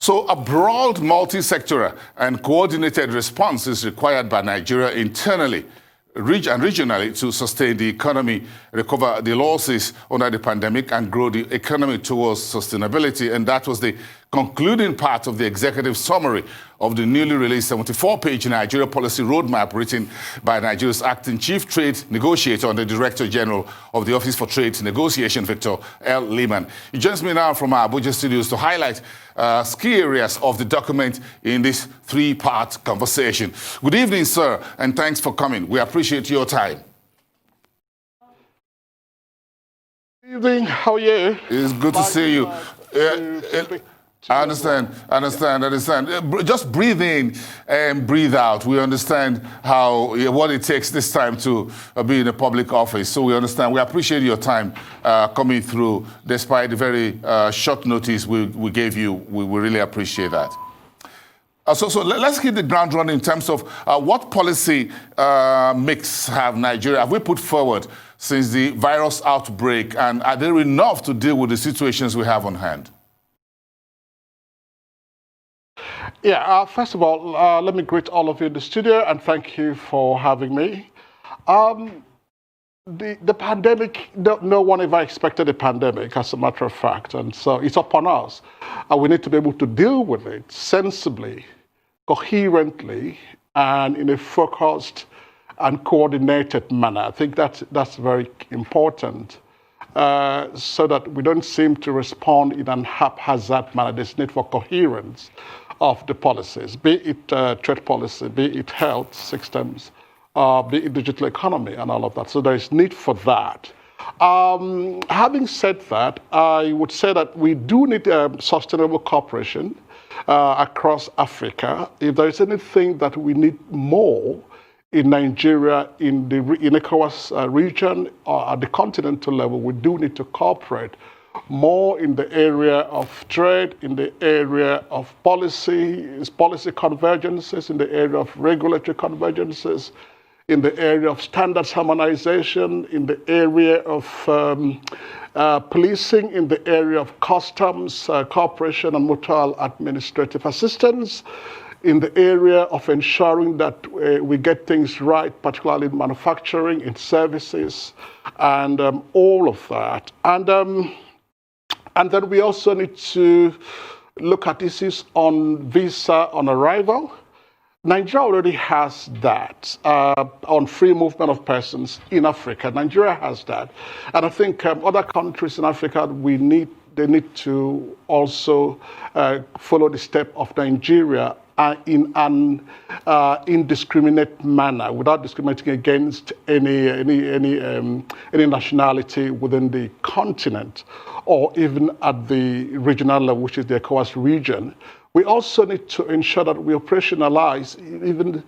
So a broad, multi-sectoral and coordinated response is required by Nigeria internally and regionally to sustain the economy, recover the losses under the pandemic, and grow the economy towards sustainability. And that was the concluding part of the executive summary of the newly released 74-page Nigeria policy roadmap written by Nigeria's acting chief trade negotiator and the director general of the Office for Trade Negotiation, Victor L. Liman. He joins me now from our Abuja studios to highlight key areas of the document in this three-part conversation. Good evening, sir, and thanks for coming. We appreciate your time. Good evening. How are you? It's good to see you. I understand. Just breathe in and breathe out. We understand what it takes this time to be in a public office. So we understand. We appreciate your time coming through, despite the very short notice we gave you. We really appreciate that. So let's hit the ground running in terms of what policy mix have we put forward since the virus outbreak, and are there enough to deal with the situations we have on hand? Yeah, first of all, let me greet all of you in the studio and thank you for having me. The pandemic, no one ever expected a pandemic, as a matter of fact, and so it's upon us. We need to be able to deal with it sensibly, coherently, and in a focused and coordinated manner. I think that's very important, so that we don't seem to respond in an haphazard manner. There's need for coherence of the policies, be it trade policy, be it health systems, be it digital economy and all of that. So there is need for that. Having said that, I would say that we do need sustainable cooperation across Africa. If there is anything that we need more in Nigeria, in the ECOWAS region, or at the continental level, we do need to cooperate more in the area of trade, in the area of policy convergences, in the area of regulatory convergences, in the area of standards harmonization, in the area of policing, in the area of customs, cooperation and mutual administrative assistance, in the area of ensuring that we get things right, particularly in manufacturing, in services, and all of that. And then we also need to look at issues on visa on arrival. Nigeria already has that on free movement of persons in Africa. Nigeria has that. And I think other countries in Africa, they need to also follow the step of Nigeria in an indiscriminate manner, without discriminating against any nationality within the continent, or even at the regional level, which is the ECOWAS region. We also need to ensure that we operationalize even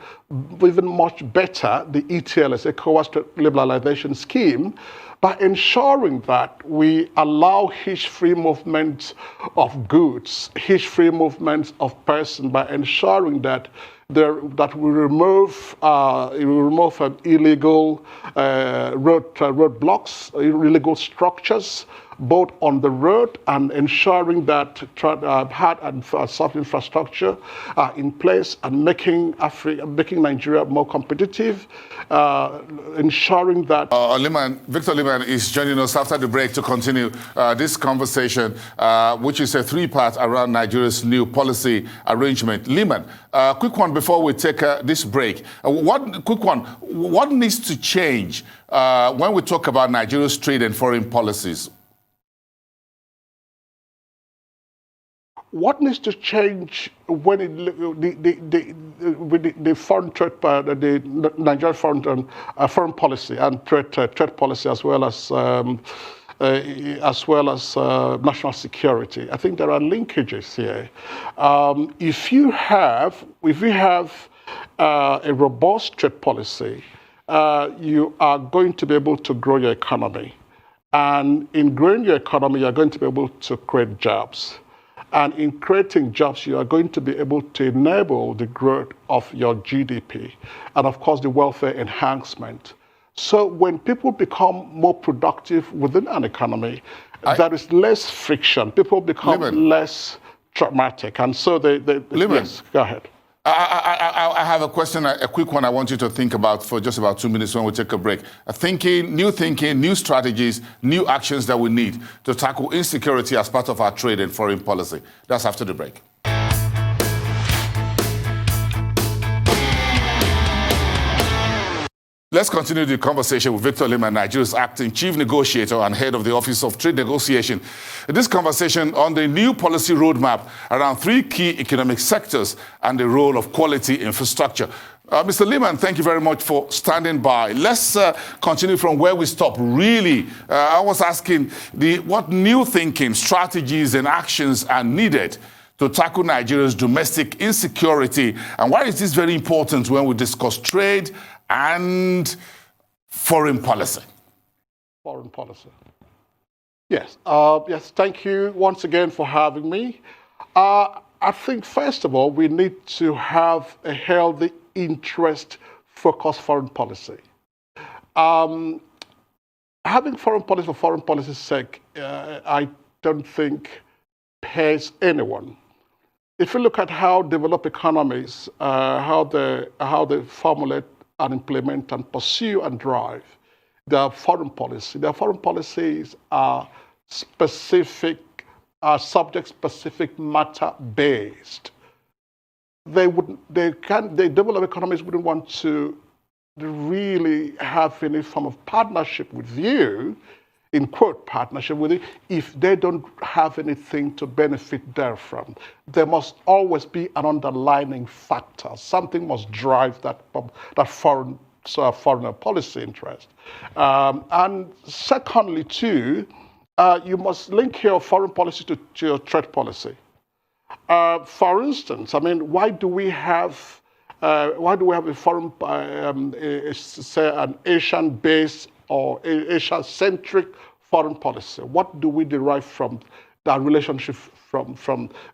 much better the ETLS, ECOWAS Liberalization Scheme, by ensuring that we allow huge free movement of goods, huge free movement of persons, by ensuring that we remove illegal roadblocks, illegal structures, both on the road, and ensuring that hard and soft infrastructure are in place, and making Nigeria more competitive, ensuring that... Victor Liman is joining us after the break to continue this conversation, which is a three-part around Nigeria's new policy arrangement. Liman, quick one before we take this break. What needs to change when we talk about Nigeria's trade and foreign policies? What needs to change when the foreign trade, the Nigerian foreign policy and trade policy, as well as national security? I think there are linkages here. If you have a robust trade policy, you are going to be able to grow your economy, and in growing your economy, you are going to be able to create jobs. And in creating jobs, you are going to be able to enable the growth of your GDP and, of course, the welfare enhancement. So when people become more productive within an economy, there is less friction. People become less traumatic. And so Liman, yes, go ahead. I have a question, a quick one I want you to think about for just about 2 minutes when we take a break. Thinking, new strategies, new actions that we need to tackle insecurity as part of our trade and foreign policy. That's after the break. Let's continue the conversation with Victor Liman, Nigeria's acting chief negotiator and head of the Office of Trade Negotiation. This conversation on the new policy roadmap around 3 key economic sectors and the role of quality infrastructure. Mr. Liman, thank you very much for standing by. Let's continue from where we stopped. Really, I was asking what new thinking, strategies, and actions are needed to tackle Nigeria's domestic insecurity, and why is this very important when we discuss trade and foreign policy? Foreign policy. Yes. Yes. Thank you once again for having me. I think first of all we need to have a healthy interest-focused foreign policy. Having foreign policy for foreign policy's sake, I don't think pays anyone. If you look at how developed economies, how they formulate and implement and pursue and drive their foreign policy. Their foreign policies are specific, are subject-specific, matter-based. They developed economies wouldn't want to really have any form of partnership with you, in quote, partnership with you, if they don't have anything to benefit therefrom. There must always be an underlying factor. Something must drive that foreign policy interest. And secondly, too, you must link your foreign policy to your trade policy. For instance, I mean, why do we have a foreign, say, an Asian-based or Asia-centric foreign policy? What do we derive from that relationship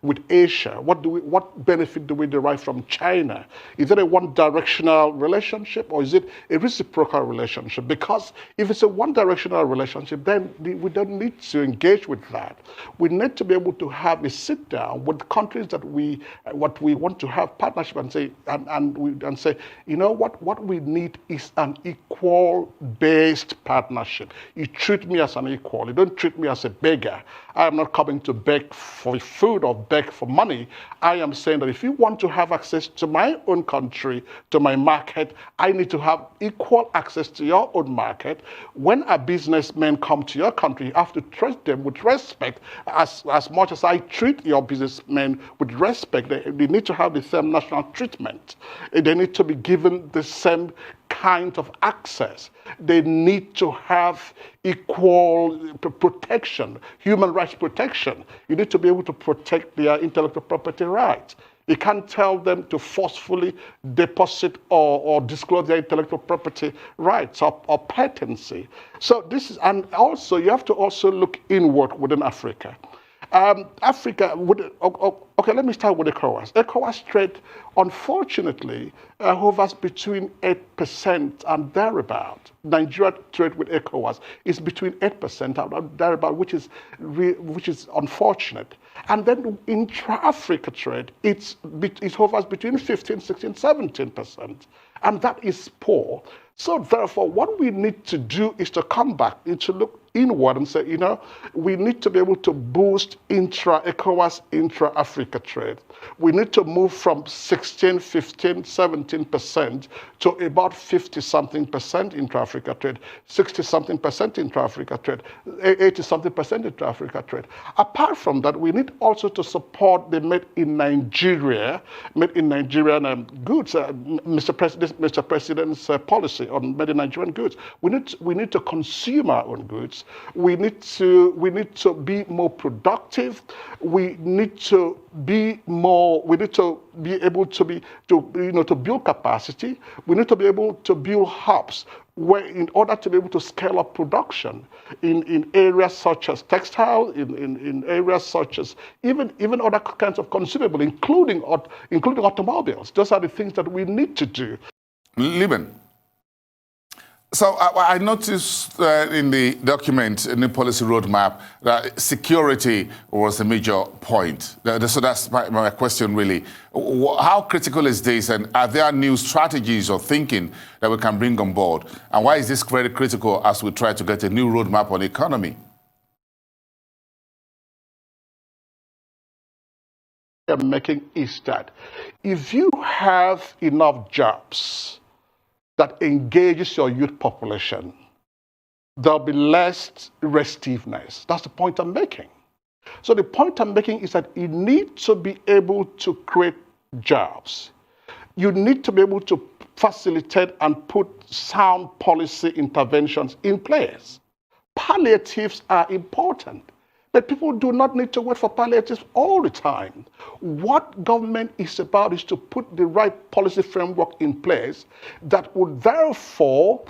with Asia? What benefit do we derive from China? Is it a one-directional relationship or is it a reciprocal relationship? Because if it's a one-directional relationship, then we don't need to engage with that. We need to be able to have a sit-down with countries that we want to have partnership and say, and say, you know what we need is an equal-based partnership. You treat me as an equal. You don't treat me as a beggar. I am not coming to beg for food or beg for money. I am saying that if you want to have access to my own country, to my market, I need to have equal access to your own market. When a businessman come to your country, you have to treat them with respect as much as I treat your businessmen with respect. They need to have the same national treatment. They need to be given the same kind of access. They need to have equal protection, human rights protection. You need to be able to protect their intellectual property rights. You can't tell them to forcefully deposit or disclose their intellectual property rights or patency. So this is, and also you have to also look inward within Africa. Africa, okay, let me start with ECOWAS. ECOWAS trade, unfortunately, hovers between 8% and thereabout. Nigeria trade with ECOWAS is between 8% and thereabout, which is unfortunate. And then intra-Africa trade, it hovers between 15, 16, 17%. And that is poor. So therefore, what we need to do is to come back and to look inward and say, you know, we need to be able to boost ECOWAS, intra-Africa trade. We need to move from 16, 15, 17% to about 50-something% intra-Africa trade, 60-something% intra-Africa trade, 80-something% intra-Africa trade. Apart from that, we need also to support the made in Nigerian goods, Mr. President's policy on made in Nigerian goods. We need to consume our own goods. We need to be more productive. We need to be able to build capacity. We need to be able to build hubs where, in order to be able to scale up production in areas such as textile, in areas such as even other kinds of consumable, including automobiles. Those are the things that we need to do. Liman, So I noticed in the document, in the policy roadmap, that security was a major point. So that's my question, really. How critical is this, and are there new strategies or thinking that we can bring on board? And why is this very critical as we try to get a new roadmap on the economy? I'm making is that if you have enough jobs that engages your youth population, there'll be less restiveness. That's the point I'm making. So the point I'm making is that you need to be able to create jobs. You need to be able to facilitate and put sound policy interventions in place. Palliatives are important, but people do not need to wait for palliatives all the time. What government is about is to put the right policy framework in place that would therefore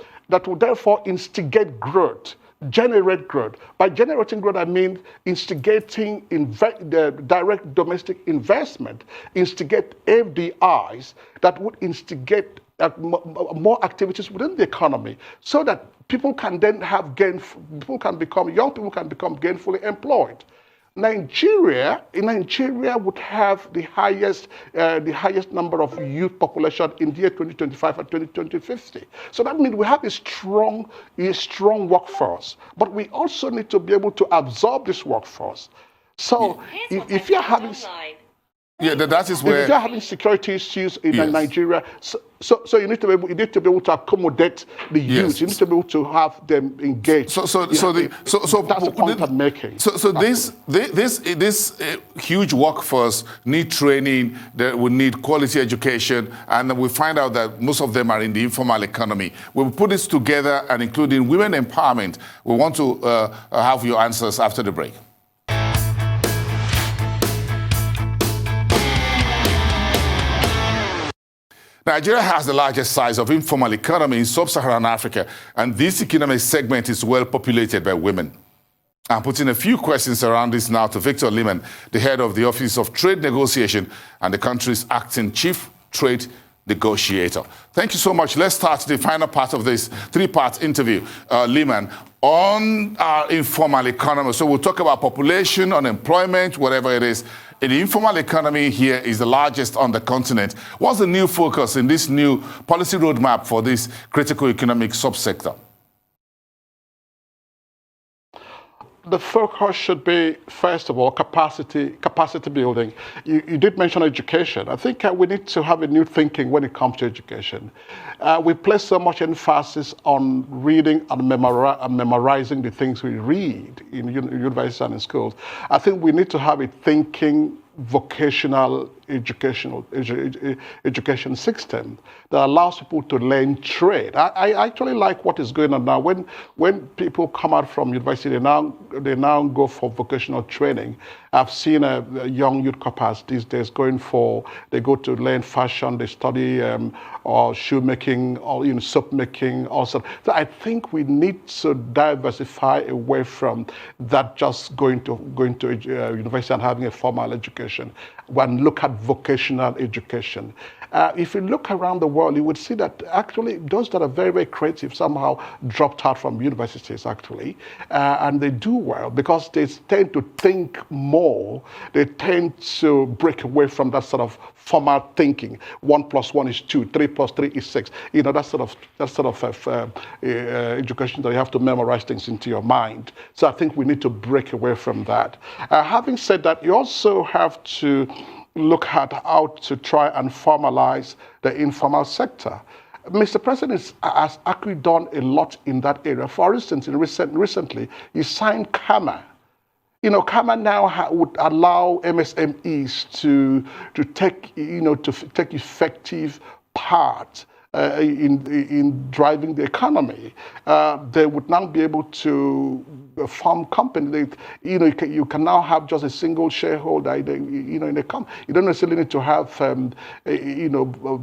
instigate growth, generate growth. By generating growth, I mean instigating the direct domestic investment, instigate FDIs that would instigate more activities within the economy, so that people can then have young people can become gainfully employed. Nigeria would have the highest number of youth population in the year 2025 and 2050. So that means we have a strong workforce, but we also need to be able to absorb this workforce. So if you're having that is where if you're having security issues in Nigeria, so you need to be able to accommodate the youth. You need to be able to have them engaged. So that's the point I'm making. So this huge workforce need training. That will need quality education, and we find out that most of them are in the informal economy. We'll put this together, and including women empowerment. We want to have your answers after the break. Nigeria has the largest size of informal economy in sub-Saharan Africa, and this economic segment is well populated by women. I'm putting a few questions around this now to Victor Liman, the head of the Office of Trade Negotiation and the country's acting chief trade negotiator. Thank you so much. Let's start the final part of this three-part interview, Liman, on our informal economy. So we'll talk about population, unemployment, whatever it is. The informal economy here is the largest on the continent. What's the new focus in this new policy roadmap for this critical economic subsector? The focus should be, first of all, capacity building. You did mention education. I think we need to have a new thinking when it comes to education. We place so much emphasis on reading and memorizing the things we read in universities and in schools. I think we need to have a thinking vocational education system that allows people to learn trade. I actually like what is going on now. When people come out from university, they now go for vocational training. I've seen young youth corpers these days they go to learn fashion, they study or shoemaking or soap making also. So I think we need to diversify away from that, just going to university and having a formal education, and look at vocational education. If you look around the world, you would see that actually those that are very, very creative somehow dropped out from universities, actually, and they do well because they tend to think more. They tend to break away from that sort of formal thinking. 1 + 1 is 2, 3 + 3 is 6. That sort of education that you have to memorize things into your mind. So I think we need to break away from that. Having said that, you also have to look at how to try and formalize the informal sector. Mr. President has actually done a lot in that area. For instance, recently, he signed CAMA. CAMA now would allow MSMEs to take effective part in driving the economy. They would now be able to farm company. You can now have just a single shareholder. In a company, you don't necessarily need to have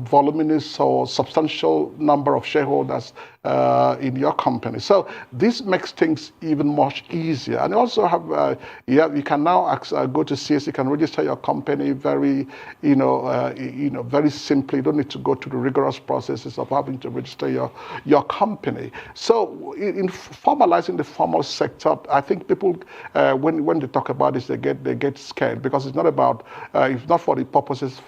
voluminous or substantial number of shareholders in your company. So this makes things even much easier. And you also have you can now go to CS. You can register your company very very simply. You don't need to go through the rigorous processes of having to register your company. So in formalizing the formal sector, I think people when they talk about this, they get scared, because it's not about it's not for the purposes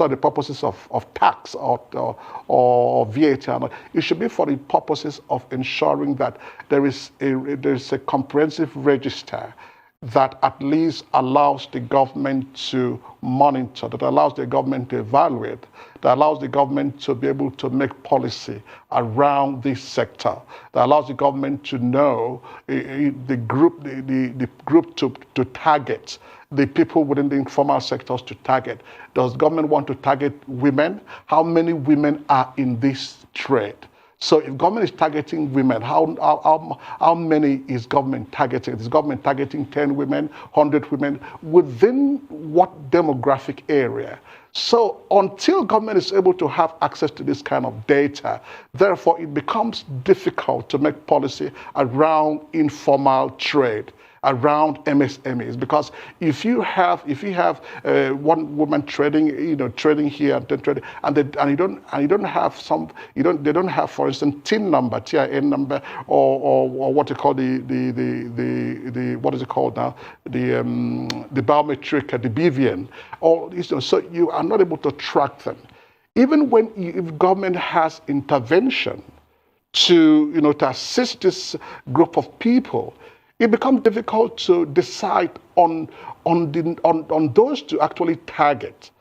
the purposes of tax or VAT. It should be for the purposes of ensuring that there is a comprehensive register that at least allows the government to monitor, that allows the government to evaluate, that allows the government to be able to make policy around this sector, that allows the government to know the group to target, the people within the informal sectors to target. Does government want to target women? How many women are in this trade? So if government is targeting women, how many is government targeting? Is government targeting 10 women, 100 women? Within what demographic area? So until government is able to have access to this kind of data, therefore it becomes difficult to make policy around informal trade, around MSMEs, because if you have one woman trading here and then trading, and you don't have they don't have, for instance, TIN number, TIN number, or what you call the what is it called now, the biometric, the BVN, so you are not able to track them. Even if government has intervention to assist this group of people, it becomes difficult to decide on those to actually target.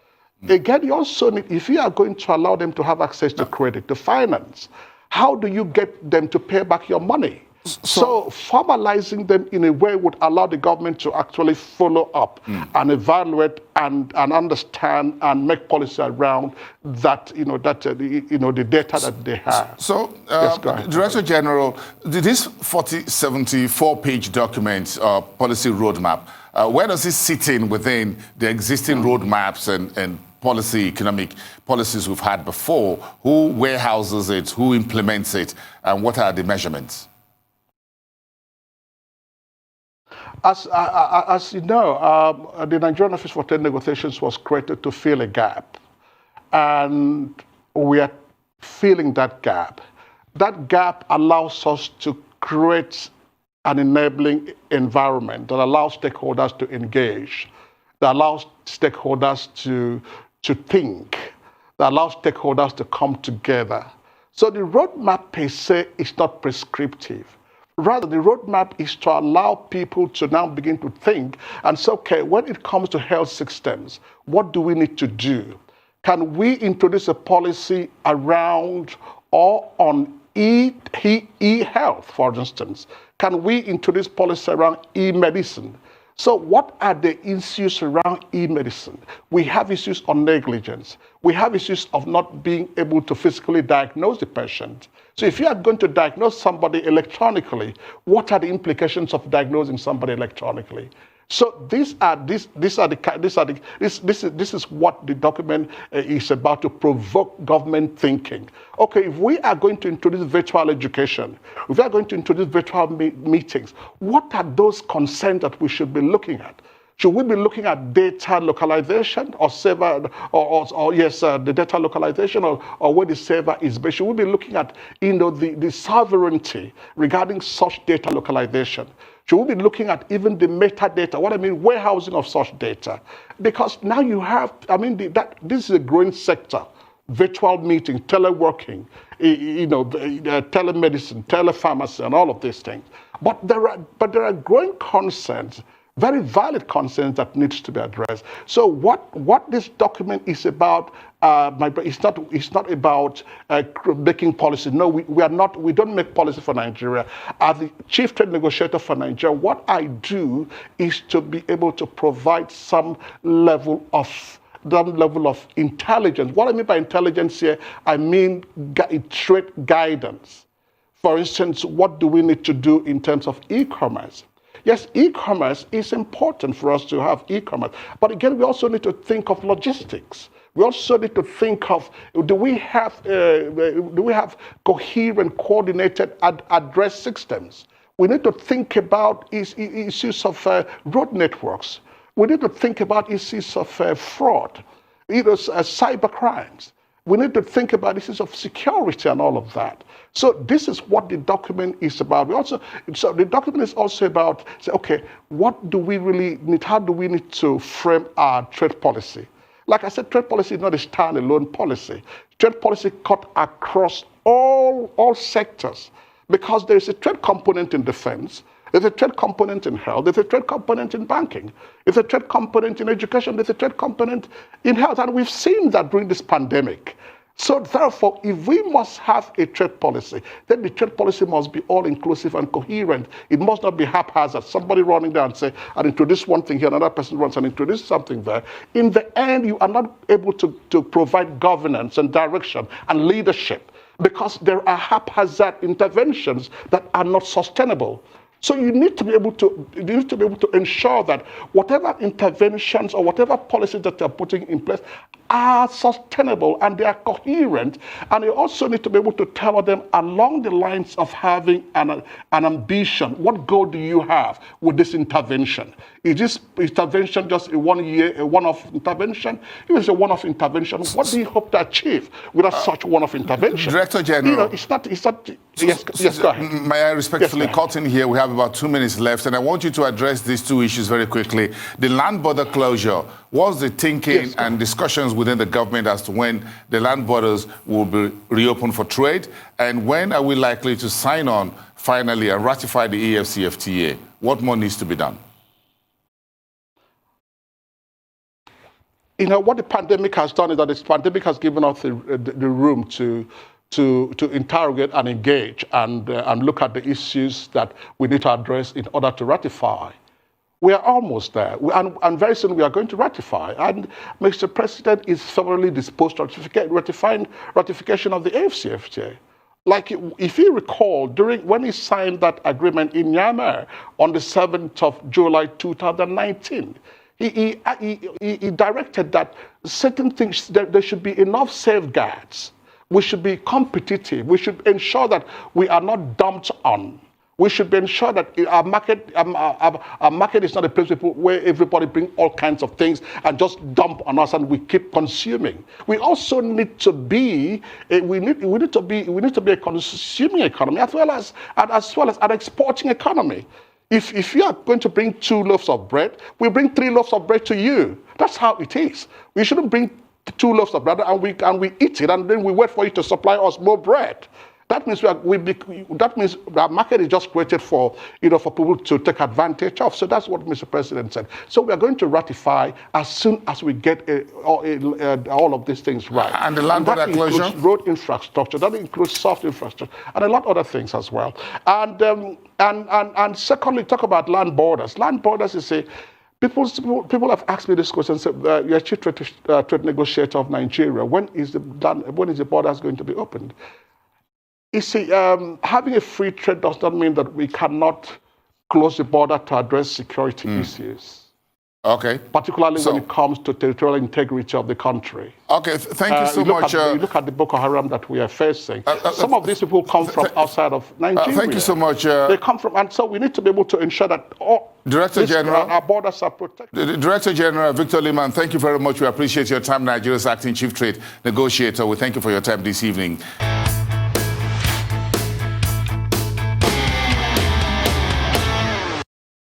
Again, you also need, if you are going to allow them to have access to credit, to finance, how do you get them to pay back your money? So formalizing them in a way would allow the government to actually follow up and evaluate and understand and make policy around that, the data that they have. So, yes, Director General, this 74-page document, policy roadmap, where does it sit in within the existing roadmaps and economic policies we've had before? Who warehouses it? Who implements it? And what are the measurements? As you know, the Nigerian Office for Trade Negotiations was created to fill a gap. And we are filling that gap. That gap allows us to create an enabling environment that allows stakeholders to engage, that allows stakeholders to think, that allows stakeholders to come together. So the roadmap per se is not prescriptive. Rather, the roadmap is to allow people to now begin to think and say, okay, when it comes to health systems, what do we need to do? Can we introduce a policy around or on e-health, for instance? Can we introduce policy around e-medicine? So what are the issues around e-medicine? We have issues on negligence. We have issues of not being able to physically diagnose the patient. So if you are going to diagnose somebody electronically, what are the implications of diagnosing somebody electronically? So this is what the document is about, to provoke government thinking. Okay, if we are going to introduce virtual education, if we are going to introduce virtual meetings, what are those concerns that we should be looking at? Should we be looking at data localization or server, the data localization or where the server is based? Should we be looking at the sovereignty regarding such data localization? Should we be looking at even the metadata? What I mean, warehousing of such data? Because now you have, this is a growing sector. Virtual meeting, teleworking, telemedicine, telepharmacy, and all of these things. But there are growing concerns, very valid concerns that needs to be addressed. So what this document is about, it's not about making policy. No, we don't make policy for Nigeria. As the chief trade negotiator for Nigeria, what I do is to be able to provide some level of intelligence. What I mean by intelligence here, I mean trade guidance For instance, what do we need to do in terms of e-commerce? Yes, e-commerce is important for us to have e-commerce, but again, we also need to think of logistics. We also need to think of, do we have coherent, coordinated address systems? We need to think about issues of road networks. We need to think about issues of fraud, cyber crimes. We need to think about issues of security and all of that. So this is what the document is about. So the document is also about, okay, what do we really need? How do we need to frame our trade policy? Like I said, trade policy is not a standalone policy. Trade policy cut across all sectors, because there is a trade component in defense, there's a trade component in health, there's a trade component in banking, there's a trade component in education, there's a trade component in health, and we've seen that during this pandemic. So therefore, if we must have a trade policy, then the trade policy must be all-inclusive and coherent. It must not be haphazard. Somebody running there and say, I'll introduce one thing here, another person runs and introduce something there. In the end, you are not able to provide governance and direction and leadership, because there are haphazard interventions that are not sustainable. So you need to be able to ensure that whatever interventions or whatever policies that you're putting in place are sustainable and they are coherent, and you also need to be able to tell them along the lines of having an ambition. What goal do you have with this intervention? Is this intervention just a one-off intervention? If it's a one-off intervention, what do you hope to achieve with such one-off intervention? Director General, it's not. Yes, go ahead. May I respectfully cut in here? We have about 2 minutes left, and I want you to address these two issues very quickly. The land border closure, what's the thinking and discussions within the government as to when the land borders will be reopened for trade, and when are we likely to sign on finally and ratify the AfCFTA? What more needs to be done? What the pandemic has done is that this pandemic has given us the room to interrogate and engage and look at the issues that we need to address in order to ratify. We are almost there, and very soon we are going to ratify. And Mr. President is favorably disposed to ratification of the AfCFTA. Like, if you recall, when he signed that agreement in Niamey on the 7th of July 2019, he directed that certain things, there should be enough safeguards. We should be competitive. We should ensure that we are not dumped on. We should ensure that our market is not a place where everybody brings all kinds of things and just dump on us and we keep consuming. We also need to be a consuming economy as well as an exporting economy. If you are going to bring 2 loaves of bread, we bring 3 loaves of bread to you. That's how it is. We shouldn't bring 2 loaves of bread and we eat it and then we wait for you to supply us more bread. That means our market is just created for people to take advantage of. So that's what Mr. President said. So we are going to ratify as soon as we get all of these things right. And the land border closure? That includes road infrastructure. That includes soft infrastructure and a lot of other things as well. And secondly, talk about land borders. Land borders is people have asked me this question. You're chief trade negotiator of Nigeria. When is the borders going to be opened? You see, having a free trade does not mean that we cannot close the border to address security issues. Okay. Particularly when it comes to territorial integrity of the country. Okay, thank you so much. You look at the Boko Haram that we are facing. Some of these people come from outside of Nigeria. Thank you so much. They come from, and so we need to be able to ensure that Director General, our borders are protected. Director General Victor Liman, thank you very much. We appreciate your time, Nigeria's acting chief trade negotiator. We thank you for your time this evening.